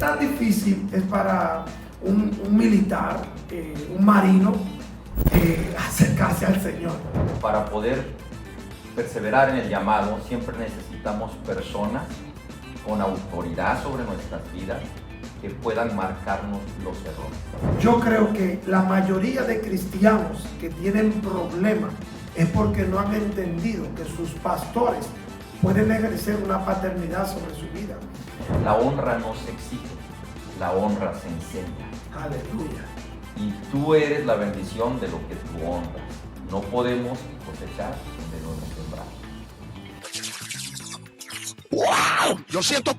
tan difícil es para un militar, un marino, acercarse al Señor? Para poder perseverar en el llamado, siempre necesitamos personas con autoridad sobre nuestras vidas que puedan marcarnos los errores. Yo creo que la mayoría de cristianos que tienen problemas es porque no han entendido que sus pastores pueden ejercer una paternidad sobre su vida. La honra no se exige, la honra se enseña. Aleluya. Y tú eres la bendición de lo que tú honras. No podemos cosechar donde no hemos sembrado. ¡Wow! Yo siento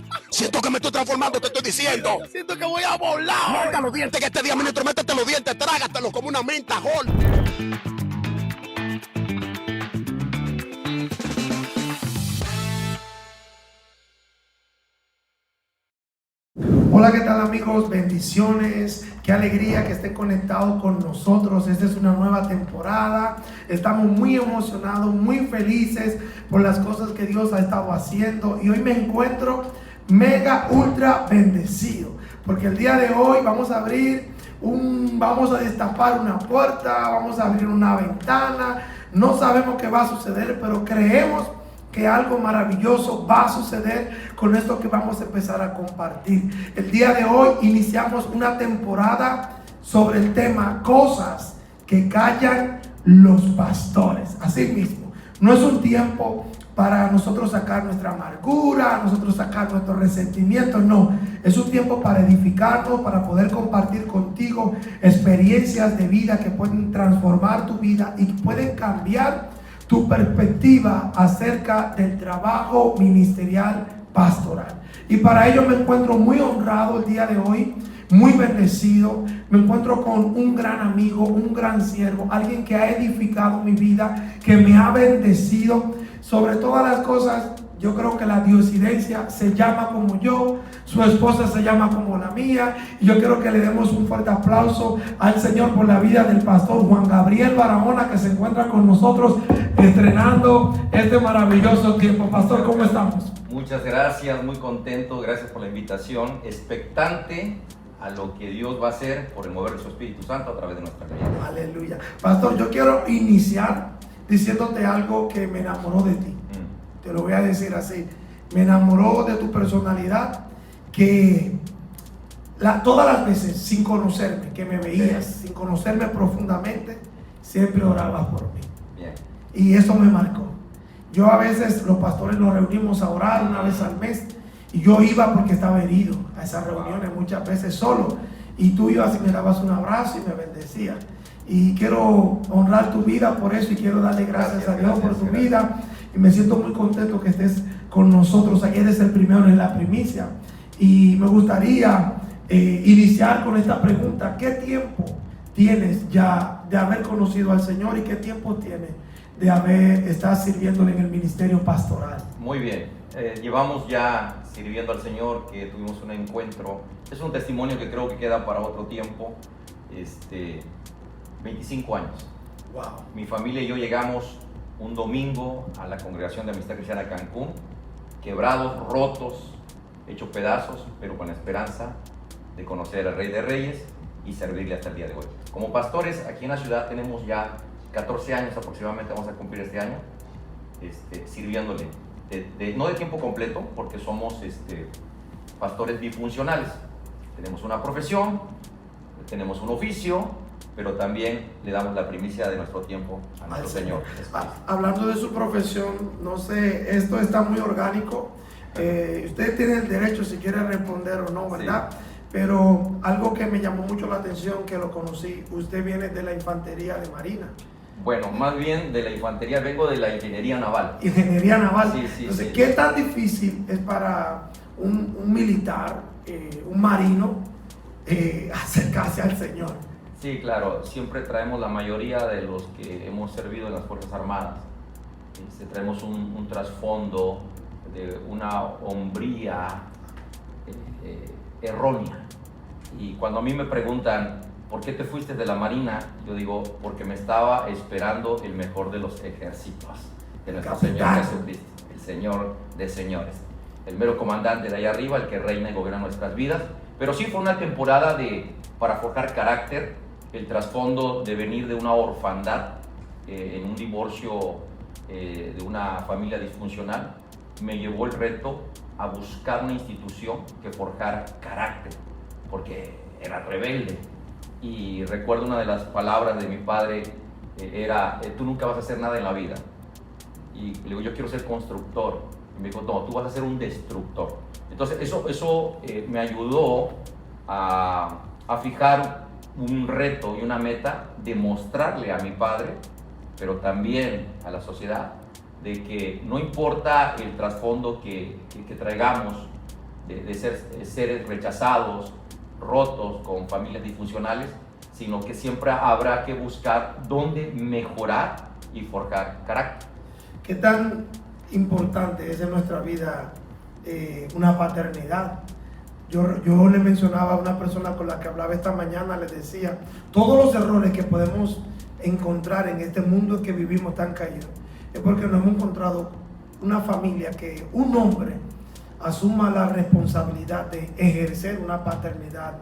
que me estoy transformando, te estoy diciendo. Siento que voy a volar. Meta los dientes que este día, ministro, métete los dientes, trágatelos como una menta, Hall. Hola, ¿qué tal amigos? Bendiciones, qué alegría que estén conectados con nosotros. Esta es una nueva temporada. Estamos muy emocionados, muy felices por las cosas que Dios ha estado haciendo. Y hoy me encuentro mega, ultra bendecido. Porque el día de hoy vamos a destapar una puerta, vamos a abrir una ventana. No sabemos qué va a suceder, pero creemos que algo maravilloso va a suceder con esto que vamos a empezar a compartir. El día de hoy iniciamos una temporada sobre el tema cosas que callan los pastores. Así mismo, no es un tiempo para nosotros sacar nuestra amargura, nosotros sacar nuestro resentimiento, no. Es un tiempo para edificarnos, para poder compartir contigo experiencias de vida que pueden transformar tu vida y pueden cambiar tu perspectiva acerca del trabajo ministerial pastoral. Y para ello me encuentro muy honrado el día de hoy, muy bendecido. Me encuentro con un gran amigo, un gran siervo, alguien que ha edificado mi vida, que me ha bendecido. Sobre todas las cosas, yo creo que la diosidencia se llama como yo, su esposa se llama como la mía, y yo quiero que le demos un fuerte aplauso al Señor por la vida del pastor Juan Gabriel Barahona, que se encuentra con nosotros estrenando este maravilloso tiempo. Pastor, ¿cómo estamos? Muchas gracias, muy contento, gracias por la invitación, expectante a lo que Dios va a hacer por el mover de su Espíritu Santo a través de nuestra vida. Aleluya. Pastor, yo quiero iniciar diciéndote algo que me enamoró de ti. Te lo voy a decir así. Me enamoró de tu personalidad, que todas las veces sin conocerme, que me veías, sin conocerme profundamente, siempre orabas por mí. Bien. Y eso me marcó. Yo a veces, los pastores nos reunimos a orar una vez al mes, y yo iba porque estaba herido a esas reuniones muchas veces solo, y tú ibas y me dabas un abrazo y me bendecías. Y quiero honrar tu vida por eso, y quiero darle gracias a Dios por tu vida. Y me siento muy contento que estés con nosotros. Ayer eres el primero en la primicia. Y me gustaría iniciar con esta pregunta. ¿Qué tiempo tienes ya de haber conocido al Señor y qué tiempo tienes de estar sirviéndole en el ministerio pastoral? Muy bien. Llevamos ya sirviendo al Señor, que tuvimos un encuentro. Es un testimonio que creo que queda para otro tiempo. 25 años. Wow. Mi familia y yo llegamos un domingo a la Congregación de Amistad Cristiana Cancún, quebrados, rotos, hechos pedazos, pero con la esperanza de conocer al Rey de Reyes y servirle hasta el día de hoy. Como pastores aquí en la ciudad tenemos ya 14 años aproximadamente, vamos a cumplir este año, sirviéndole, no de tiempo completo, porque somos pastores bifuncionales. Tenemos una profesión, tenemos un oficio, pero también le damos la primicia de nuestro tiempo a nuestro Señor. Hablando de su profesión, no sé, esto está muy orgánico. Usted tiene el derecho si quiere responder o no, ¿verdad? Sí. Pero algo que me llamó mucho la atención, que lo conocí, usted viene de la infantería de Marina. Bueno, más bien de la infantería, vengo de la ingeniería naval. Ingeniería naval. Sí, Entonces, sí. ¿qué tan difícil es para un militar, un marino, acercarse al Señor? Sí, claro, siempre traemos la mayoría de los que hemos servido en las Fuerzas Armadas. Traemos un trasfondo de una hombría errónea. Y cuando a mí me preguntan, ¿por qué te fuiste de la Marina? Yo digo, porque me estaba esperando el mejor de los ejércitos, de nuestro Señor Jesucristo, el Señor de señores, el mero comandante de allá arriba, el que reina y gobierna nuestras vidas. Pero sí fue una temporada para forjar carácter, el trasfondo de venir de una orfandad, en un divorcio de una familia disfuncional, me llevó el reto a buscar una institución que forjara carácter, porque era rebelde. Y recuerdo una de las palabras de mi padre, era, tú nunca vas a hacer nada en la vida. Y le digo, yo quiero ser constructor. Y me dijo, no, tú vas a ser un destructor. Entonces eso me ayudó a fijar un reto y una meta de mostrarle a mi padre, pero también a la sociedad, de que no importa el trasfondo que traigamos de ser seres rechazados, rotos, con familias disfuncionales, sino que siempre habrá que buscar dónde mejorar y forjar carácter. ¿Qué tan importante es en nuestra vida una paternidad? Yo le mencionaba a una persona con la que hablaba esta mañana, le decía, todos los errores que podemos encontrar en este mundo que vivimos tan caído, es porque no hemos encontrado una familia que un hombre asuma la responsabilidad de ejercer una paternidad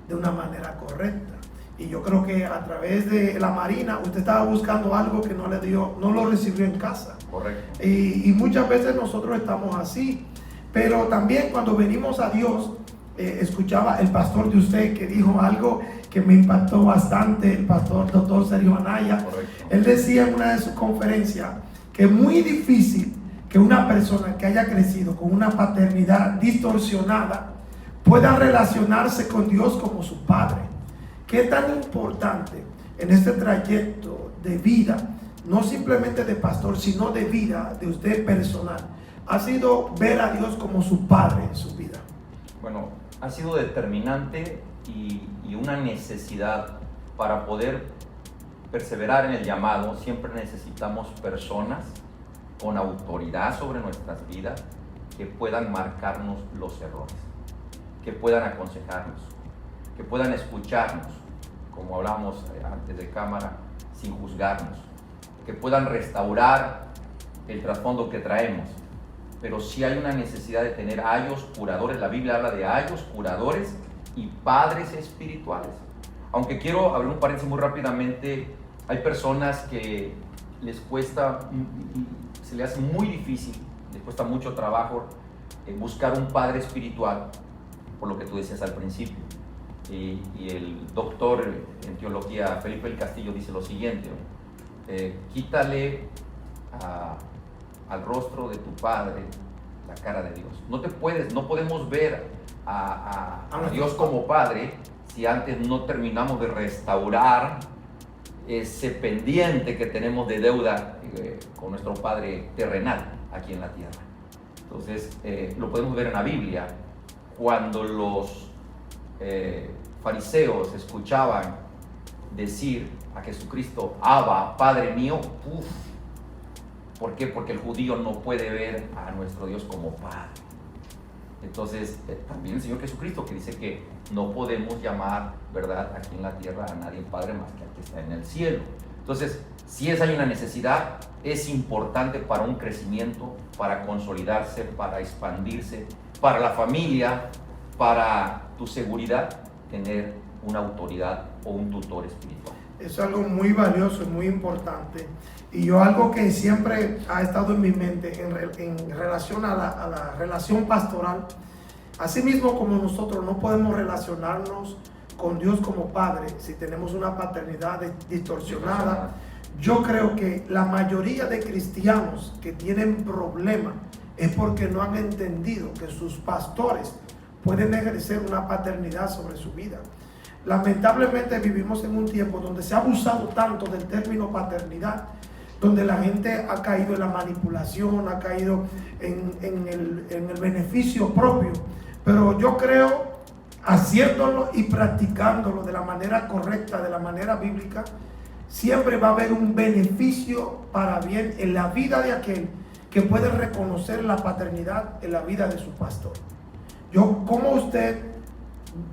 de una manera correcta. Y yo creo que a través de la Marina usted estaba buscando algo que no le dio, no lo recibió en casa. Correcto. Y muchas veces nosotros estamos así. Pero también cuando venimos a Dios, escuchaba el pastor de usted que dijo algo que me impactó bastante, el pastor doctor Sergio Anaya. Correcto. Él decía en una de sus conferencias que es muy difícil que una persona que haya crecido con una paternidad distorsionada pueda relacionarse con Dios como su padre. ¿Qué tan importante en este trayecto de vida, no simplemente de pastor, sino de vida de usted personal, ha sido ver a Dios como su padre en su vida? Bueno, ha sido determinante y una necesidad para poder perseverar en el llamado. Siempre necesitamos personas con autoridad sobre nuestras vidas que puedan marcarnos los errores, que puedan aconsejarnos, que puedan escucharnos, como hablamos antes de cámara, sin juzgarnos, que puedan restaurar el trasfondo que traemos. Pero sí hay una necesidad de tener ayos curadores. La Biblia habla de ayos curadores y padres espirituales. Aunque quiero abrir un paréntesis muy rápidamente, hay personas que les cuesta, se les hace muy difícil, les cuesta mucho trabajo buscar un padre espiritual, por lo que tú decías al principio. Y el doctor en teología Felipe del Castillo dice lo siguiente: quítale al rostro de tu padre la cara de Dios. No podemos ver a Dios como padre si antes no terminamos de restaurar ese pendiente que tenemos de deuda con nuestro padre terrenal aquí en la tierra. Entonces lo podemos ver en la Biblia. Cuando los fariseos escuchaban decir a Jesucristo, Abba, Padre mío, ¿por qué? Porque el judío no puede ver a nuestro Dios como Padre. Entonces, también el Señor Jesucristo, que dice que no podemos llamar, ¿verdad?, aquí en la tierra a nadie Padre más que al que está en el cielo. Entonces, si hay una necesidad, es importante para un crecimiento, para consolidarse, para expandirse, para la familia, para tu seguridad, tener una autoridad o un tutor espiritual. Es algo muy valioso y muy importante. Y yo algo que siempre ha estado en mi mente en relación a la relación pastoral, así mismo como nosotros no podemos relacionarnos con Dios como Padre si tenemos una paternidad distorsionada, yo creo que la mayoría de cristianos que tienen problemas es porque no han entendido que sus pastores pueden ejercer una paternidad sobre su vida. Lamentablemente vivimos en un tiempo donde se ha abusado tanto del término paternidad, donde la gente ha caído en la manipulación, ha caído en el beneficio propio. Pero yo creo, haciéndolo y practicándolo de la manera correcta, de la manera bíblica, siempre va a haber un beneficio para bien en la vida de aquel que puede reconocer la paternidad en la vida de su pastor. ¿Cómo usted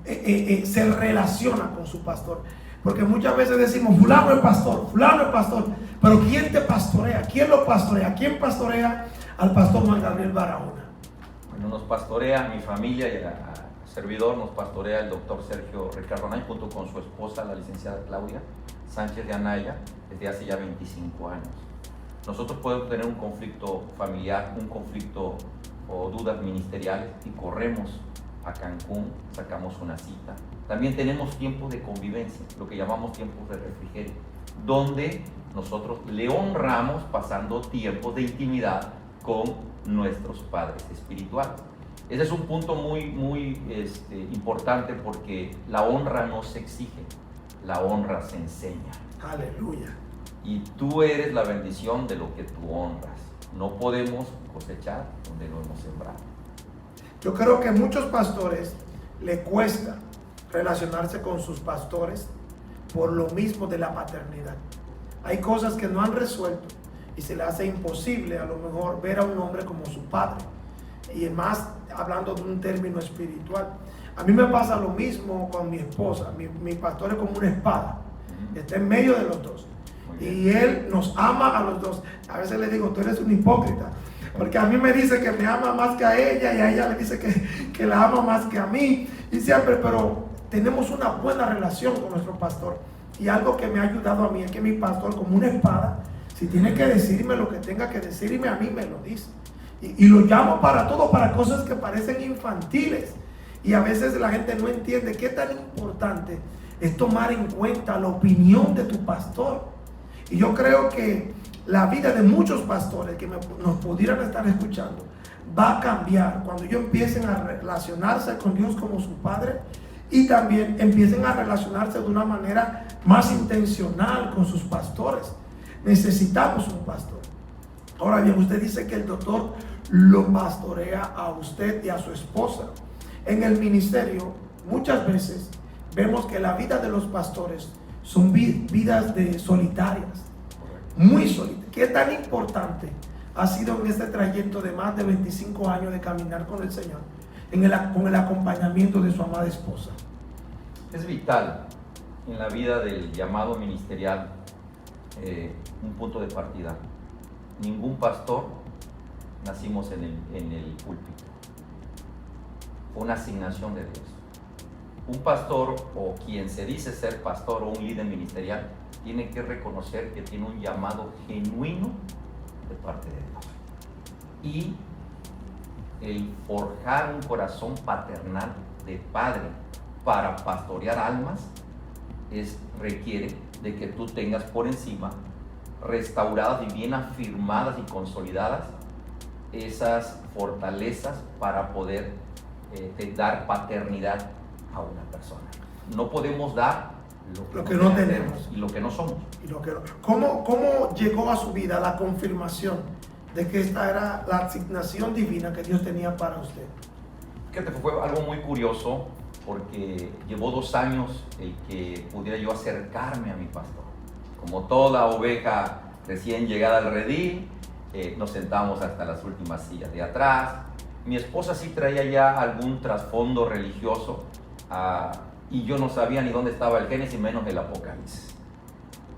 se relaciona con su pastor? Porque muchas veces decimos, fulano es pastor, pero ¿quién te pastorea? ¿Quién lo pastorea? ¿Quién pastorea al pastor Juan Gabriel Barahona? Bueno, nos pastorea a mi familia y a servidor nos pastorea el doctor Sergio Ricardo Anaya junto con su esposa, la licenciada Claudia Sánchez de Anaya, desde hace ya 25 años. Nosotros podemos tener un conflicto familiar, un conflicto o dudas ministeriales y corremos a Cancún, sacamos una cita. También tenemos tiempos de convivencia, lo que llamamos tiempos de refrigerio, donde nosotros le honramos pasando tiempos de intimidad con nuestros padres espirituales. Ese es un punto muy importante, porque la honra no se exige, la honra se enseña. Aleluya. Y tú eres la bendición de lo que tú honras. No podemos cosechar donde no hemos sembrado. Yo creo que a muchos pastores le cuesta relacionarse con sus pastores por lo mismo de la paternidad. Hay cosas que no han resuelto y se le hace imposible a lo mejor ver a un hombre como su padre. Y más hablando de un término espiritual. A mí me pasa lo mismo con mi esposa. Mi pastor es como una espada. Está en medio de los dos. Y él nos ama a los dos. A veces le digo, tú eres un hipócrita. Porque a mí me dice que me ama más que a ella, y a ella le dice que la ama más que a mí. Y siempre, pero tenemos una buena relación con nuestro pastor. Y algo que me ha ayudado a mí es que mi pastor, como una espada, si tiene que decirme lo que tenga que decirme a mí, me lo dice. Y lo llamo para todo, para cosas que parecen infantiles. Y a veces la gente no entiende qué tan importante es tomar en cuenta la opinión de tu pastor. Y yo creo que la vida de muchos pastores que nos pudieran estar escuchando va a cambiar cuando ellos empiecen a relacionarse con Dios como su Padre, y también empiecen a relacionarse de una manera más intencional con sus pastores. Necesitamos un pastor. Ahora bien, usted dice que el doctor lo pastorea a usted y a su esposa. En el ministerio, muchas veces vemos que la vida de los pastores son vidas solitarias, muy solitarias. ¿Qué tan importante ha sido en este trayecto de más de 25 años de caminar con el Señor, con el acompañamiento de su amada esposa? Es vital en la vida del llamado ministerial, un punto de partida. Ningún pastor nacimos en el púlpito. Fue una asignación de Dios. Un pastor, o quien se dice ser pastor, o un líder ministerial, tiene que reconocer que tiene un llamado genuino de parte de Dios. Y el forjar un corazón paternal de padre para pastorear almas requiere de que tú tengas por encima restauradas y bien afirmadas y consolidadas esas fortalezas para poder dar paternidad a una persona. No podemos dar lo que no tenemos y lo que no somos. ¿Cómo llegó a su vida la confirmación de que esta era la asignación divina que Dios tenía para usted? Fíjate, fue algo muy curioso, porque llevó 2 años el que pudiera yo acercarme a mi pastor. Como toda oveja recién llegada al redil, nos sentamos hasta las últimas sillas de atrás. Mi esposa sí traía ya algún trasfondo religioso, y yo no sabía ni dónde estaba el Génesis, menos el Apocalipsis.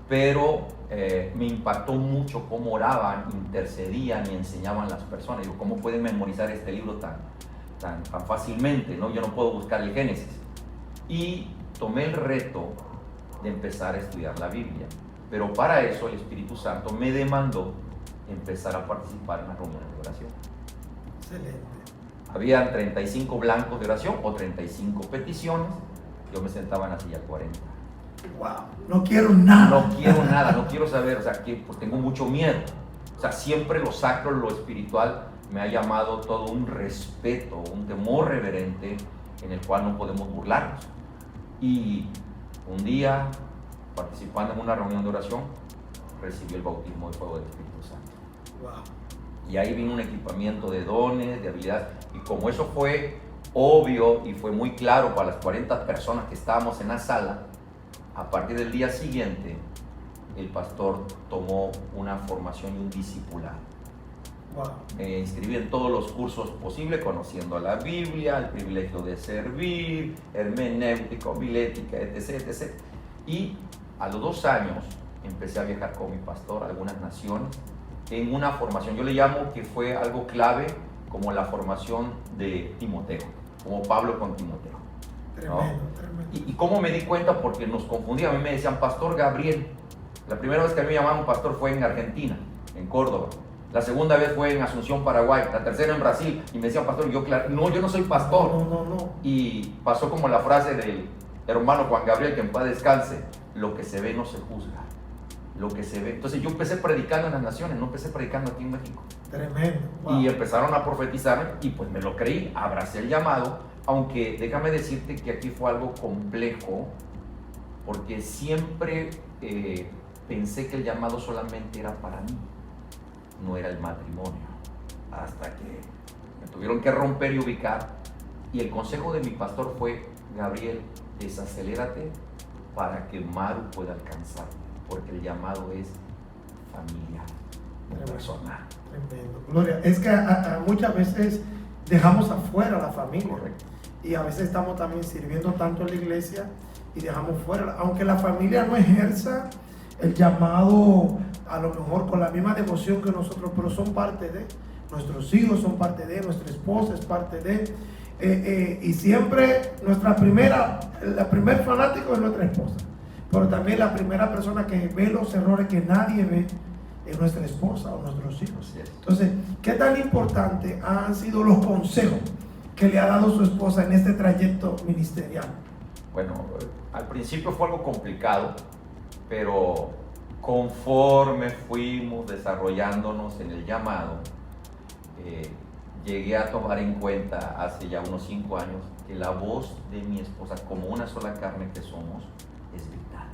Pero me impactó mucho cómo oraban, intercedían y enseñaban las personas. Digo, ¿cómo pueden memorizar este libro tan fácilmente, ¿no? Yo no puedo buscar el Génesis. Y tomé el reto de empezar a estudiar la Biblia. Pero para eso el Espíritu Santo me demandó empezar a participar en las reuniones de oración. Excelente. Habían 35 blancos de oración o 35 peticiones. Yo me sentaba en la silla 40. Wow, no quiero nada. No quiero nada, no quiero saber, o sea, que pues tengo mucho miedo. O sea, siempre lo sacro, lo espiritual, me ha llamado todo un respeto, un temor reverente en el cual no podemos burlarnos. Y un día, participando en una reunión de oración, recibí el bautismo de fuego del Espíritu Santo. Wow. Y ahí vino un equipamiento de dones, de habilidades, y como eso fue obvio y fue muy claro para las 40 personas que estábamos en la sala, a partir del día siguiente, el pastor tomó una formación y un discipulado. Wow. Me inscribí en todos los cursos posibles, conociendo la Biblia, el privilegio de servir, hermenéutica, homilética, etc., etc. Y a los 2 años empecé a viajar con mi pastor a algunas naciones en una formación. Yo le llamo que fue algo clave, como la formación de Timoteo. como Pablo con Timoteo. Tremendo, tremendo. ¿Y cómo me di cuenta? Porque nos confundían. A mí me decían Pastor Gabriel. La primera vez que a mí me llamaban pastor fue en Argentina, en Córdoba. La segunda vez fue en Asunción, Paraguay. La tercera en Brasil. Y me decían pastor. Yo, claro, no, yo no soy pastor. No. Y pasó como la frase del hermano Juan Gabriel, que en paz descanse: lo que se ve no se juzga. Lo que se ve. Entonces yo empecé predicando en las naciones, no empecé predicando aquí en México. Tremendo. Wow. Y empezaron a profetizarme y pues me lo creí, abracé el llamado, aunque déjame decirte que aquí fue algo complejo, porque siempre pensé que el llamado solamente era para mí, no era el matrimonio, hasta que me tuvieron que romper y ubicar, y el consejo de mi pastor fue: Gabriel, desacelérate para que Maru pueda alcanzar, porque el llamado es familiar, no personal. Tremendo. Gloria, es que muchas veces dejamos afuera la familia. Correcto. Y a veces estamos también sirviendo tanto en la iglesia y dejamos fuera, aunque la familia no ejerza el llamado a lo mejor con la misma devoción que nosotros, pero son parte de, nuestros hijos son parte de, nuestra esposa es parte de, y siempre la primer fanático es nuestra esposa, pero también la primera persona que ve los errores que nadie ve es nuestra esposa o nuestros hijos. Entonces, ¿qué tan importante han sido los consejos que le ha dado su esposa en este trayecto ministerial? Bueno, al principio fue algo complicado, pero conforme fuimos desarrollándonos en el llamado, llegué a tomar en cuenta hace ya unos 5 años que la voz de mi esposa, como una sola carne que somos, es vital.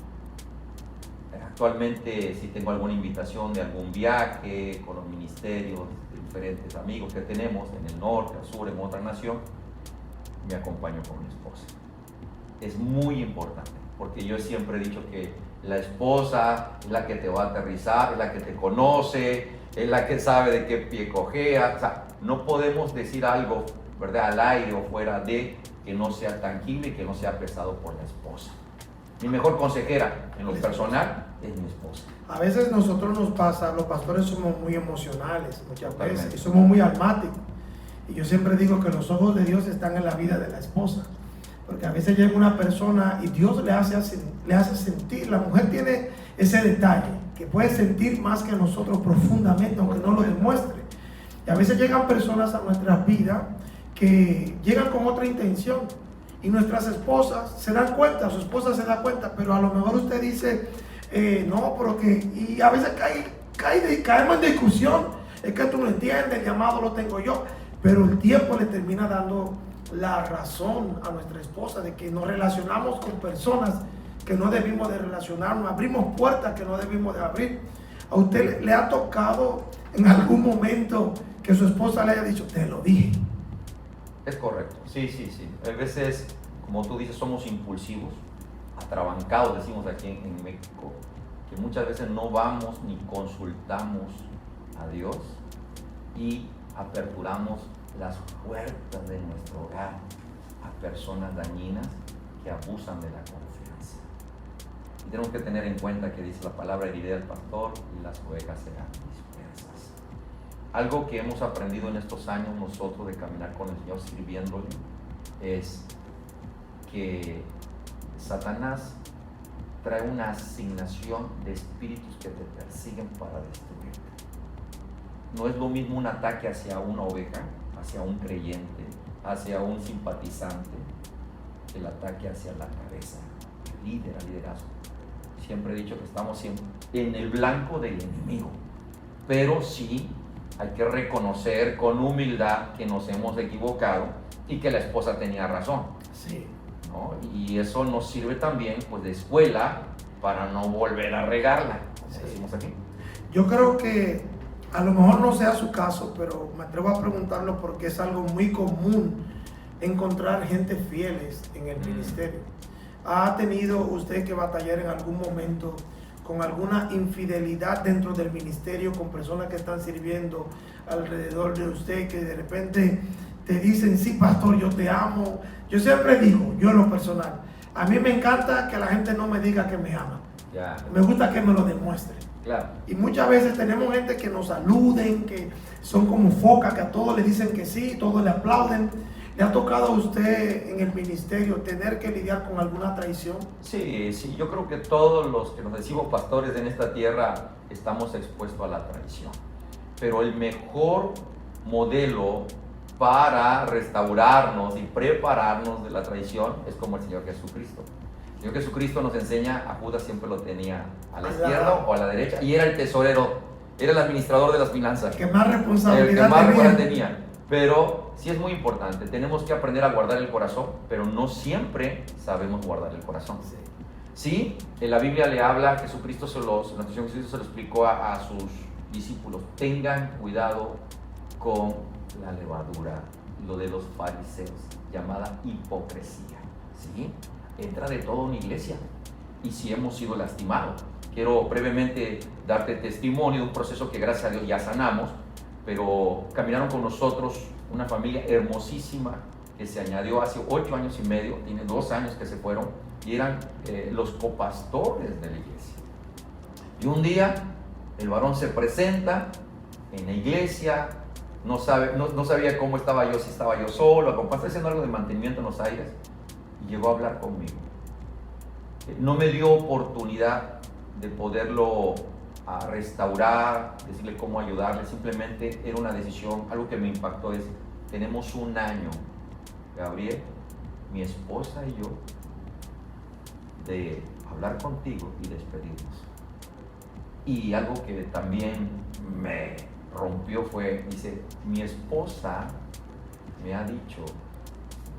Actualmente, si tengo alguna invitación de algún viaje con los ministerios, de diferentes amigos que tenemos en el norte, al sur, en otra nación, me acompaño con mi esposa. Es muy importante, porque yo siempre he dicho que la esposa es la que te va a aterrizar, es la que te conoce, es la que sabe de qué pie cojea. O sea, no podemos decir algo, ¿verdad?, al aire o fuera de, que no sea tangible y que no sea pesado por la esposa. Mi mejor consejera en lo personal es mi esposa. A veces nosotros nos pasa, los pastores somos muy emocionales muchas veces y somos muy almáticos. Y yo siempre digo que los ojos de Dios están en la vida de la esposa. Porque a veces llega una persona y Dios le hace sentir, la mujer tiene ese detalle, que puede sentir más que nosotros profundamente, aunque no lo demuestre. Y a veces llegan personas a nuestras vidas que llegan con otra intención. Y nuestras esposas se dan cuenta, su esposa se da cuenta, pero a lo mejor usted dice, no, pero que, y a veces caemos en discusión, es que tú no entiendes, el llamado lo tengo yo, pero el tiempo le termina dando la razón a nuestra esposa de que nos relacionamos con personas que no debimos de relacionarnos, abrimos puertas que no debimos de abrir. ¿A usted le ha tocado en algún momento que su esposa le haya dicho, te lo dije? Es correcto, sí. A veces, como tú dices, somos impulsivos, atrabancados, decimos aquí en México, que muchas veces no vamos ni consultamos a Dios y aperturamos las puertas de nuestro hogar a personas dañinas que abusan de la confianza. Y tenemos que tener en cuenta que dice la palabra: heriré al pastor y las ovejas serán dispersas. Algo que hemos aprendido en estos años nosotros de caminar con el Señor sirviéndole es que Satanás trae una asignación de espíritus que te persiguen para destruirte. No es lo mismo un ataque hacia una oveja, hacia un creyente, hacia un simpatizante, que el ataque hacia la cabeza, el líder, el liderazgo. Siempre he dicho que estamos siempre en el blanco del enemigo, pero sí hay que reconocer con humildad que nos hemos equivocado y que la esposa tenía razón. Sí. ¿No? Y eso nos sirve también, pues, de escuela para no volver a regarla, como decimos aquí. Yo creo que a lo mejor no sea su caso, pero me atrevo a preguntarlo porque es algo muy común encontrar gente fieles en el ministerio. ¿Ha tenido usted que batallar en algún momento con alguna infidelidad dentro del ministerio, con personas que están sirviendo alrededor de usted, que de repente te dicen, sí, pastor, yo te amo? Yo siempre digo, yo en lo personal, a mí me encanta que la gente no me diga que me ama. Ya. Me gusta que me lo demuestre. Claro. Y muchas veces tenemos gente que nos saluden, que son como focas, que a todos le dicen que sí, todos le aplauden. ¿Le ha tocado a usted en el ministerio tener que lidiar con alguna traición? Sí, sí, yo creo que todos los que nos decimos pastores en esta tierra estamos expuestos a la traición. Pero el mejor modelo para restaurarnos y prepararnos de la traición es como el Señor Jesucristo. El Señor Jesucristo nos enseña, a Judas siempre lo tenía a la izquierda o a la derecha, y era el tesorero, era el administrador de las finanzas. El que más responsabilidad El que más responsabilidad tenía. Pero sí es muy importante, tenemos que aprender a guardar el corazón, pero no siempre sabemos guardar el corazón. Sí, en la Biblia le habla, Jesucristo nuestro Señor Jesucristo se lo explicó a sus discípulos: tengan cuidado con la levadura, lo de los fariseos, llamada hipocresía. ¿Sí? Entra de todo en la iglesia, y si hemos sido lastimados. Quiero brevemente darte testimonio de un proceso que gracias a Dios ya sanamos, pero caminaron con nosotros una familia hermosísima que se añadió hace 8 años y medio, tiene 2 años que se fueron, y eran los copastores de la iglesia. Y un día el varón se presenta en la iglesia, no sabía cómo estaba yo, si estaba yo solo, como está haciendo algo de mantenimiento en los aires, y llegó a hablar conmigo. No me dio oportunidad de poderlo restaurar, decirle cómo ayudarle, simplemente era una decisión. Algo que me impactó es: tenemos 1 año, Gabriel, mi esposa y yo, de hablar contigo y despedirnos. Y algo que también me rompió fue, dice, mi esposa me ha dicho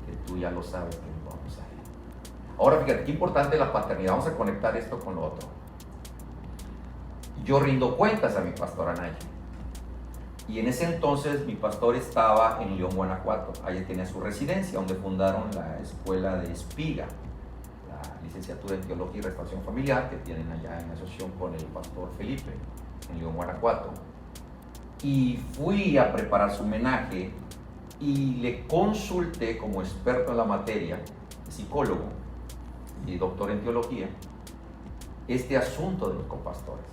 que tú ya lo sabes que nos vamos a ir. Ahora fíjate qué importante la paternidad, vamos a conectar esto con lo otro. Yo rindo cuentas a mi pastor Anaya, y en ese entonces mi pastor estaba en León, Guanajuato. Allí tenía su residencia, donde fundaron la escuela de Espiga, la licenciatura en Teología y Restauración Familiar, que tienen allá en asociación con el pastor Felipe, en León, Guanajuato. Y fui a preparar su homenaje y le consulté, como experto en la materia, psicólogo y doctor en teología, este asunto de los copastores.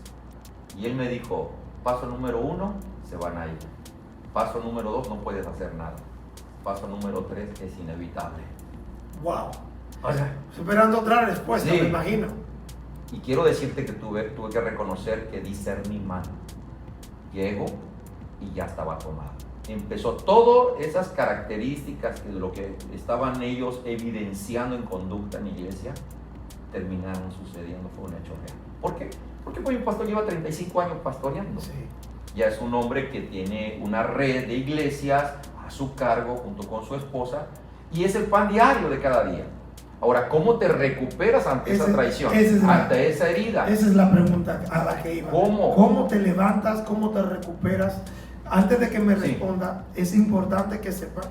Y él me dijo: paso número 1, se van a ir. Paso número 2, no puedes hacer nada. Paso número 3, es inevitable. Wow. O sea, superando otra respuesta, sí, me imagino. Y quiero decirte que tuve que reconocer que discerní mal. Llego y ya estaba tomado. Empezó todas esas características de lo que estaban ellos evidenciando en conducta en la iglesia, terminaron sucediendo. Fue un hecho real. ¿Por qué? Porque pues, mi pastor lleva 35 años pastoreando. Sí. Ya es un hombre que tiene una red de iglesias a su cargo junto con su esposa, y es el pan diario de cada día. Ahora, ¿cómo te recuperas ante esa traición? Ante esa herida. Esa es la pregunta a la que iba. ¿Cómo? ¿Cómo te levantas? ¿Cómo te recuperas? Antes de que me responda, es importante que sepa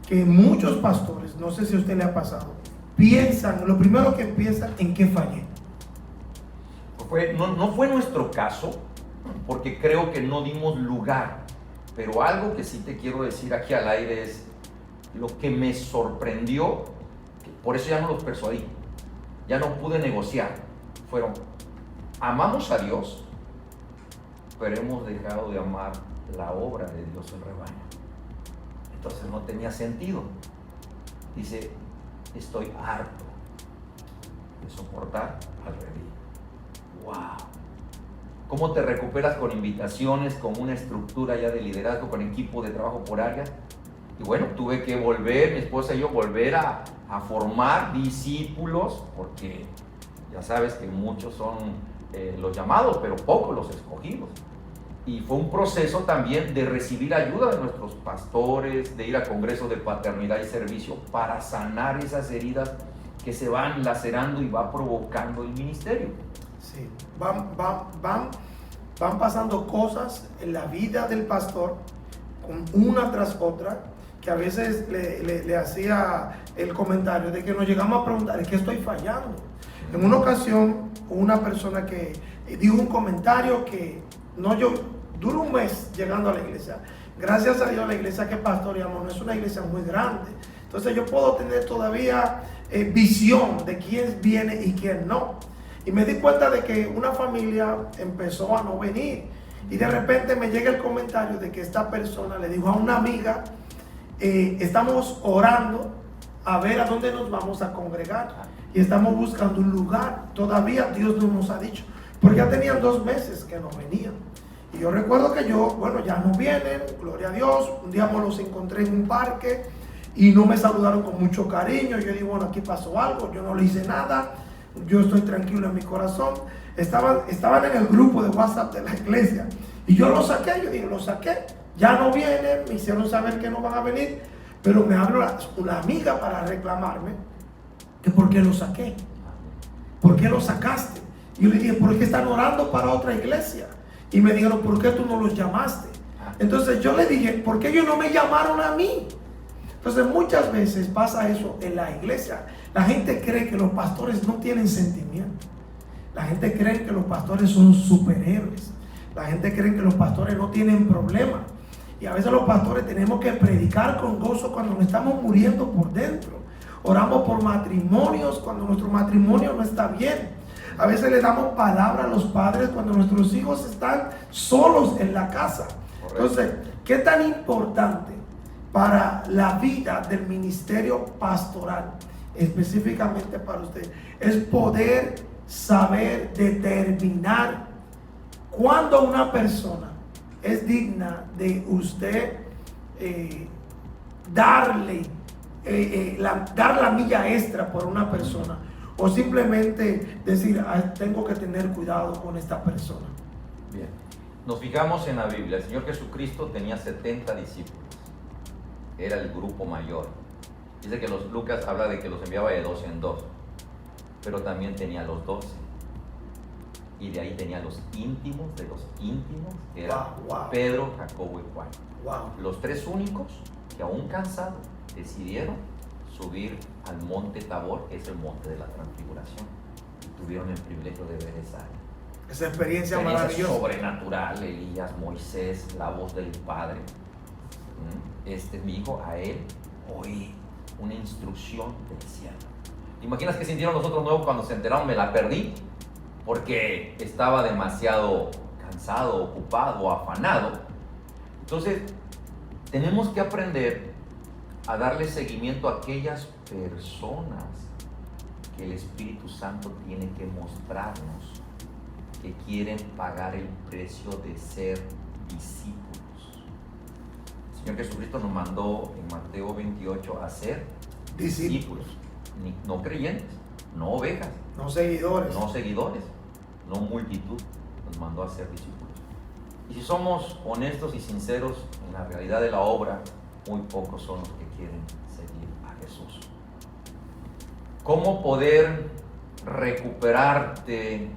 que muchos pastores, no sé si a usted le ha pasado, piensan, lo primero que piensan, ¿en qué fallé? No fue nuestro caso, porque creo que no dimos lugar, pero algo que sí te quiero decir aquí al aire es lo que me sorprendió, por eso ya no los persuadí, ya no pude negociar. Fueron: amamos a Dios, pero hemos dejado de amar la obra de Dios en rebaño. Entonces no tenía sentido. Dice: estoy harto de soportar al redil. ¡Wow! ¿Cómo te recuperas? Con invitaciones, con una estructura ya de liderazgo, con equipo de trabajo por áreas. Y bueno, tuve que volver, mi esposa y yo, volver a formar discípulos, porque ya sabes que muchos son los llamados, pero pocos los escogidos. Y fue un proceso también de recibir ayuda de nuestros pastores, de ir a congresos de paternidad y servicio para sanar esas heridas que se van lacerando y va provocando el ministerio. Sí, van pasando cosas en la vida del pastor, una tras otra, que a veces le hacía el comentario de que nos llegamos a preguntar: ¿en qué estoy fallando? En una ocasión, una persona que dijo un comentario que duró un mes llegando a la iglesia. Gracias a Dios, la iglesia que pastoreamos no es una iglesia muy grande. Entonces yo puedo tener todavía visión de quién viene y quién no. Y me di cuenta de que una familia empezó a no venir. Y de repente me llega el comentario de que esta persona le dijo a una amiga estamos orando a ver a dónde nos vamos a congregar y estamos buscando un lugar. Todavía Dios no nos ha dicho, porque ya tenían 2 meses que no venían. Y yo recuerdo que ya no vienen, gloria a Dios. Un día me los encontré en un parque y no me saludaron con mucho cariño. Yo digo, bueno, aquí pasó algo, yo no le hice nada, yo estoy tranquilo en mi corazón. Estaban en el grupo de WhatsApp de la iglesia y yo los saqué, ya no vienen, me hicieron saber que no van a venir, pero me habló una amiga para reclamarme que por qué lo saqué, por qué lo sacaste. Y yo le dije, porque están orando para otra iglesia. Y me dijeron, ¿por qué tú no los llamaste? Entonces yo le dije, ¿por qué ellos no me llamaron a mí? Entonces muchas veces pasa eso en la iglesia. La gente cree que los pastores no tienen sentimiento. La gente cree que los pastores son superhéroes. La gente cree que los pastores no tienen problemas. Y a veces los pastores tenemos que predicar con gozo cuando nos estamos muriendo por dentro. Oramos por matrimonios cuando nuestro matrimonio no está bien. A veces le damos palabra a los padres cuando nuestros hijos están solos en la casa. Correcto. Entonces, ¿qué tan importante para la vida del ministerio pastoral, específicamente para usted, es poder saber determinar cuándo una persona es digna de usted dar la milla extra por una persona? O simplemente decir, tengo que tener cuidado con esta persona. Bien, nos fijamos en la Biblia. El Señor Jesucristo tenía 70 discípulos. Era el grupo mayor. Dice que Lucas habla de que los enviaba de 2 en 2. Pero también tenía los 12. Y de ahí tenía los íntimos de los íntimos, que eran Pedro, Jacobo y Juan. Los 3 únicos que aún cansados decidieron subir al monte Tabor, que es el monte de la transfiguración. Tuvieron el privilegio de ver esa experiencia maravillosa, sobrenatural. Elías, Moisés, la voz del Padre. Este mi hijo, a él oí una instrucción del cielo. ¿Te imaginas qué sintieron los otros nuevos cuando se enteraron? Me la perdí porque estaba demasiado cansado, ocupado, afanado. Entonces tenemos que aprender a darle seguimiento a aquellas personas que el Espíritu Santo tiene que mostrarnos que quieren pagar el precio de ser discípulos. El Señor Jesucristo nos mandó en Mateo 28 a ser discípulos, no creyentes, no ovejas, no seguidores, no multitud, nos mandó a ser discípulos. Y si somos honestos y sinceros en la realidad de la obra, muy pocos son los que quieren seguir a Jesús. ¿Cómo poder recuperarte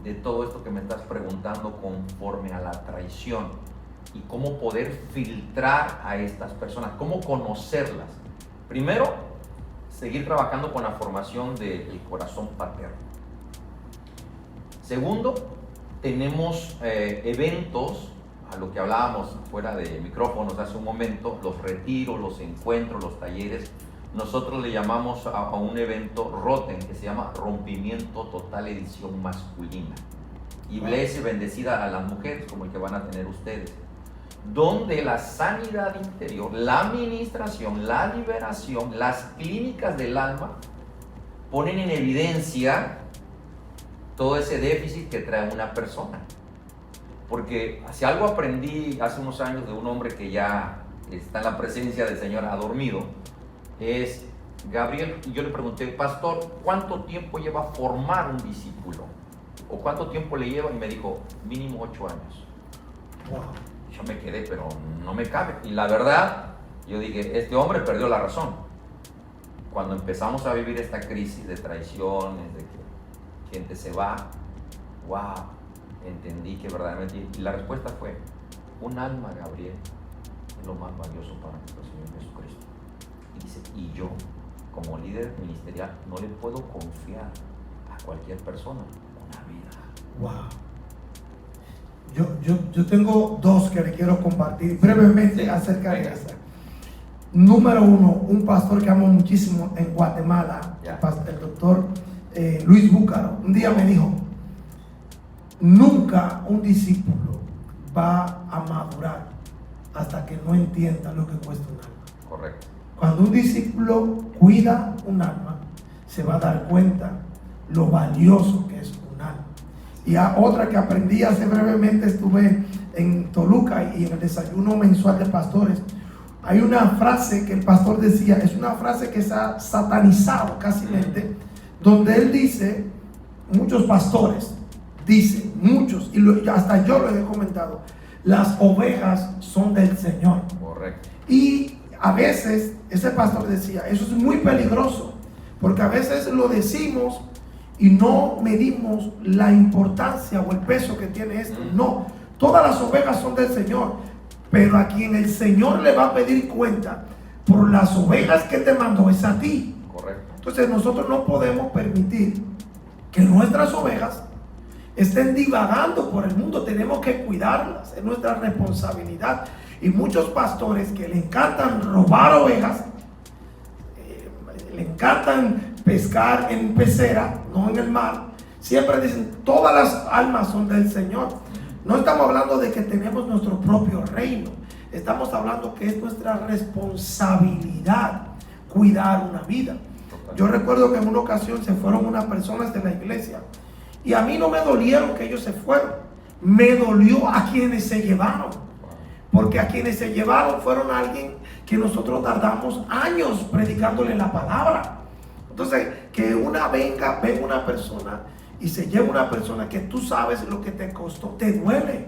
de todo esto que me estás preguntando conforme a la traición? ¿Y cómo poder filtrar a estas personas? ¿Cómo conocerlas? Primero, seguir trabajando con la formación del corazón paterno. Segundo, tenemos eventos, a lo que hablábamos fuera de micrófonos hace un momento, los retiros, los encuentros, los talleres. Nosotros le llamamos a un evento Roten, que se llama Rompimiento Total Edición Masculina. Iglesia bendecida a las mujeres, como el que van a tener ustedes, donde la sanidad interior, la administración, la liberación, las clínicas del alma ponen en evidencia todo ese déficit que trae una persona. Porque si algo aprendí hace unos años de un hombre que ya está en la presencia del Señor, ha dormido, es Gabriel. Y yo le pregunté, pastor, ¿cuánto tiempo lleva a formar un discípulo? ¿O cuánto tiempo le lleva? Y me dijo, mínimo 8 años. Wow. Yo me quedé, pero no me cabe. Y la verdad, yo dije, este hombre perdió la razón. Cuando empezamos a vivir esta crisis de traiciones, de que gente se va, wow, entendí que verdaderamente, y la respuesta fue, un alma, Gabriel, es lo más valioso para nuestro Señor Jesucristo. Y dice, y yo, como líder ministerial, no le puedo confiar a cualquier persona una vida. Wow. Yo tengo 2 que le quiero compartir brevemente acerca de esa. Número 1, un pastor que amo muchísimo en Guatemala, el doctor Luis Búcaro, un día me dijo, nunca un discípulo va a madurar hasta que no entienda lo que cuesta un alma. Correcto. Cuando un discípulo cuida un alma, se va a dar cuenta lo valioso que es un alma. Y otra que aprendí hace brevemente, estuve en Toluca y en el desayuno mensual de pastores, hay una frase que el pastor decía, es una frase que se ha satanizado casi mente, donde él dice, muchos pastores dicen, muchos, y hasta yo lo he comentado, las ovejas son del Señor. Correcto. Y a veces ese pastor decía, eso es muy peligroso, porque a veces lo decimos y no medimos la importancia o el peso que tiene esto. No, todas las ovejas son del Señor, pero a quien el Señor le va a pedir cuenta por las ovejas que te mandó es a ti. Correcto. Entonces nosotros no podemos permitir que nuestras ovejas estén divagando por el mundo. Tenemos que cuidarlas, es nuestra responsabilidad. Y muchos pastores que le encantan robar ovejas, le encantan pescar en pecera, no en el mar, siempre dicen, todas las almas son del Señor. No estamos hablando de que tenemos nuestro propio reino, estamos hablando que es nuestra responsabilidad cuidar una vida. Yo recuerdo que en una ocasión se fueron unas personas de la iglesia y a mí no me dolieron que ellos se fueron, me dolió a quienes se llevaron, porque a quienes se llevaron fueron alguien que nosotros tardamos años predicándole la palabra. Entonces, que venga una persona y se lleva una persona que tú sabes lo que te costó, te duele.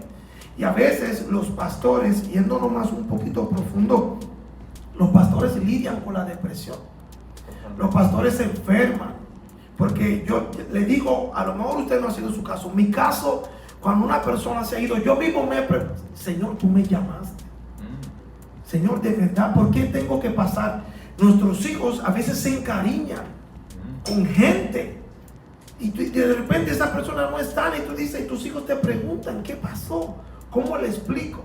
Y a veces los pastores, yendo nomás un poquito profundo, los pastores lidian con la depresión. Los pastores se enferman. Porque yo le digo, a lo mejor usted no ha sido su caso. Mi caso, cuando una persona se ha ido, yo mismo Señor, tú me llamaste. Señor, de verdad, ¿por qué tengo que pasar? Nuestros hijos a veces se encariñan con gente y de repente esa persona no está y tú dices, y tus hijos te preguntan, ¿qué pasó? ¿Cómo le explico?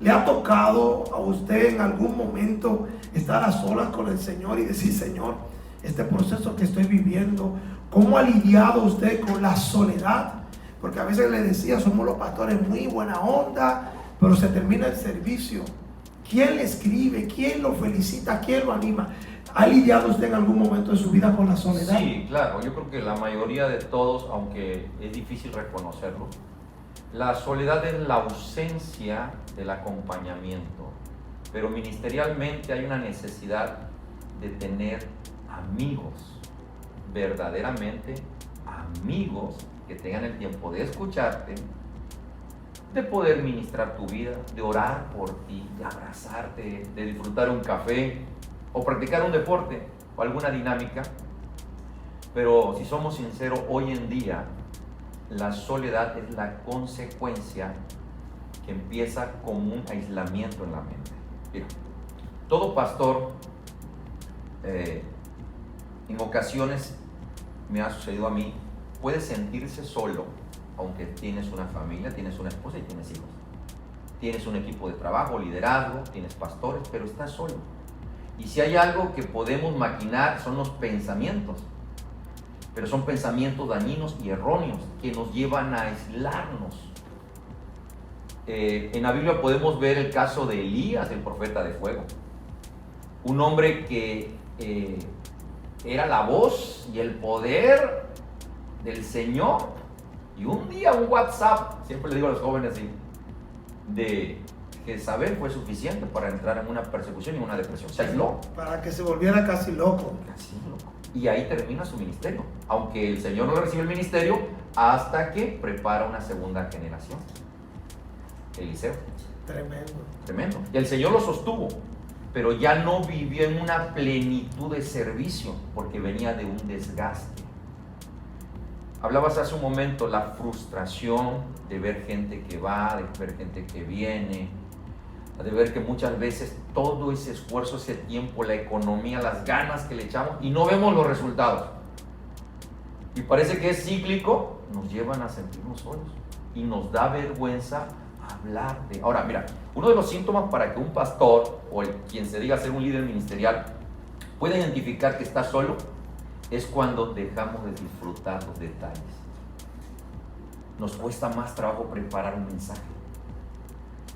¿Le ha tocado a usted en algún momento estar a solas con el Señor y decir, Señor, este proceso que estoy viviendo, ¿cómo ha lidiado usted con la soledad? Porque a veces le decía, somos los pastores muy buena onda, pero se termina el servicio. ¿Quién le escribe? ¿Quién lo felicita? ¿Quién lo anima? ¿Ha lidiado usted en algún momento de su vida con la soledad? Sí, claro. Yo creo que la mayoría de todos, aunque es difícil reconocerlo, la soledad es la ausencia del acompañamiento. Pero ministerialmente hay una necesidad de tener amigos, verdaderamente amigos que tengan el tiempo de escucharte, de poder ministrar tu vida, de orar por ti, de abrazarte, de disfrutar un café o practicar un deporte o alguna dinámica. Pero si somos sinceros, hoy en día la soledad es la consecuencia que empieza como un aislamiento en la mente. Mira, todo pastor en ocasiones, me ha sucedido a mí, puede sentirse solo, aunque tienes una familia, tienes una esposa y tienes hijos. Tienes un equipo de trabajo, liderazgo, tienes pastores, pero estás solo. Y si hay algo que podemos maquinar son los pensamientos, pero son pensamientos dañinos y erróneos que nos llevan a aislarnos. En la Biblia podemos ver el caso de Elías, el profeta de fuego. Un hombre que era la voz y el poder del Señor. Y un día un WhatsApp, siempre le digo a los jóvenes así, de Jezabel fue suficiente para entrar en una persecución y una depresión. Se aisló. Para que se volviera casi loco. Casi loco. Y ahí termina su ministerio. Aunque el Señor no le recibe el ministerio hasta que prepara una segunda generación. Eliseo. Tremendo. Tremendo. Y el Señor lo sostuvo, pero ya no vivió en una plenitud de servicio porque venía de un desgaste. Hablabas hace un momento la frustración de ver gente que va, de ver gente que viene, de ver que muchas veces todo ese esfuerzo, ese tiempo, la economía, las ganas que le echamos y no vemos los resultados. Y parece que es cíclico, nos llevan a sentirnos solos y nos da vergüenza hablar de... Ahora, mira, uno de los síntomas para que un pastor o quien se diga ser un líder ministerial pueda identificar que está solo es cuando dejamos de disfrutar los detalles. Nos cuesta más trabajo preparar un mensaje.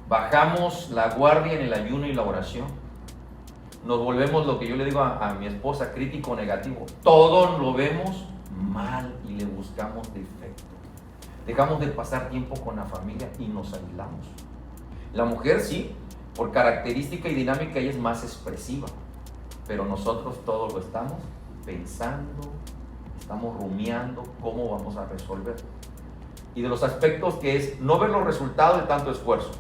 Bajamos la guardia en el ayuno y la oración. nos volvemos lo que yo le digo a mi esposa, crítico negativo. Todo lo vemos mal y le buscamos defecto. Dejamos de pasar tiempo con la familia y nos aislamos. La mujer sí, por característica y dinámica ella es más expresiva, pero nosotros todo lo estamos pensando, estamos rumiando cómo vamos a resolver. Y de los aspectos que es no ver los resultados de tanto esfuerzo,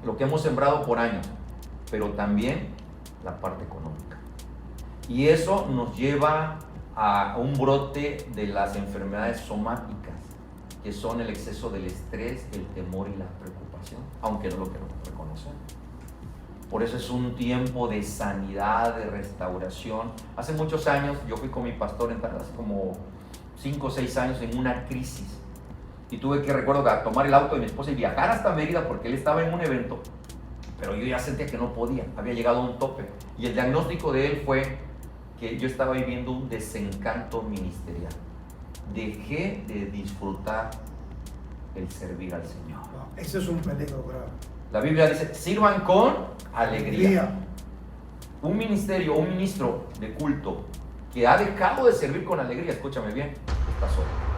lo que hemos sembrado por años, pero también la parte económica. Y eso nos lleva a un brote de las enfermedades somáticas, que son el exceso del estrés, el temor y la preocupación, aunque no lo queremos reconocer. Por eso es un tiempo de sanidad, de restauración. Hace muchos años yo fui con mi pastor, hace como 5 o 6 años, en una crisis. Y tuve que, recuerdo, tomar el auto de mi esposa y viajar hasta Mérida porque él estaba en un evento, pero yo ya sentía que no podía, había llegado a un tope. Y el diagnóstico de él fue que yo estaba viviendo un desencanto ministerial. Dejé de disfrutar el servir al Señor. Ese es un peligro grave. La Biblia dice, sirvan con alegría. Un ministerio, un ministro de culto que ha dejado de servir con alegría, escúchame bien, está solo.